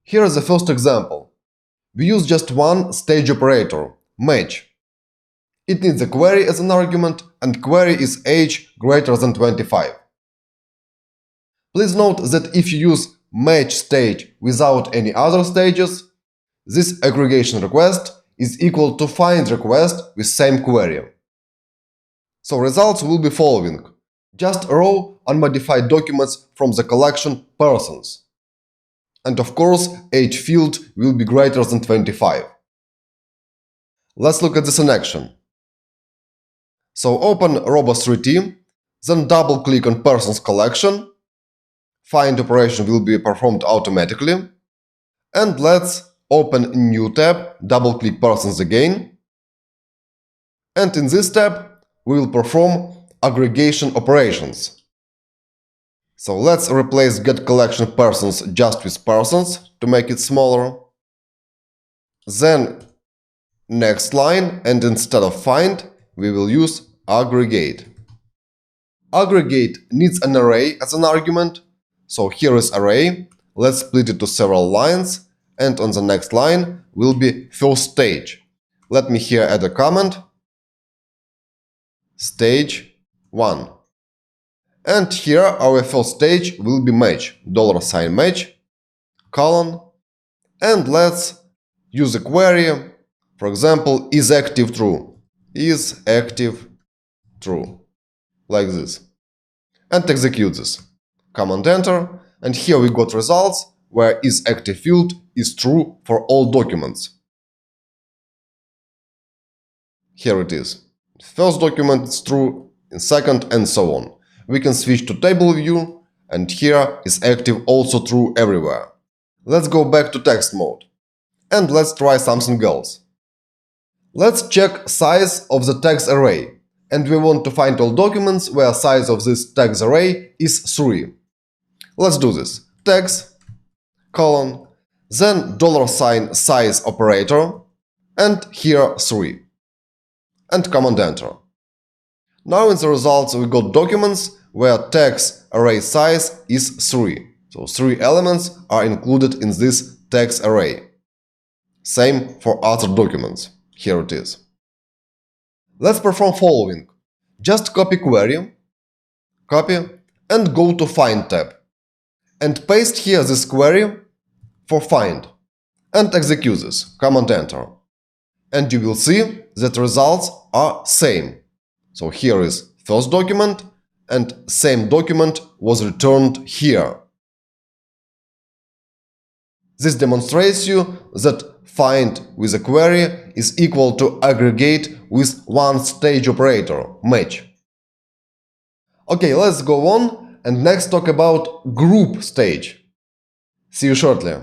Here is the first example. We use just one stage operator, match. It needs a query as an argument, and query is age greater than 25. Please note that if you use match stage without any other stages, this aggregation request is equal to find request with same query. So results will be following. Just raw unmodified documents from the collection persons. And of course, age field will be greater than 25. Let's look at this in action. So open Robo3T, then double-click on persons collection. Find operation will be performed automatically. And let's open a new tab, double-click persons again. And in this tab, we will perform aggregation operations. So let's replace getCollectionPersons just with persons to make it smaller. Then next line, and instead of find, we will use aggregate. Aggregate needs an array as an argument. So here is array. Let's split it to several lines. And on the next line will be first stage. Let me here add a comment. Stage 1. And here our first stage will be match, $match, colon. And let's use a query. For example, is active true? Is active true? Like this. And execute this. Command enter. And here we got results where is active field is true for all documents. Here it is. First document is true, in second, and so on. We can switch to table view, and here is active also true everywhere. Let's go back to text mode. And let's try something else. Let's check size of the text array. And we want to find all documents where size of this text array is 3. Let's do this. Text, colon, then $size operator, and here 3. And command enter. Now in the results we got documents where text array size is 3. So 3 elements are included in this text array. Same for other documents. Here it is. Let's perform following. Just copy query, copy, and go to Find tab. And paste here this query for find. And execute this. Command enter. And you will see that results are same. So here is first document, and same document was returned here. This demonstrates you that find with a query is equal to aggregate with one stage operator, match. Okay, let's go on and next talk about group stage. See you shortly.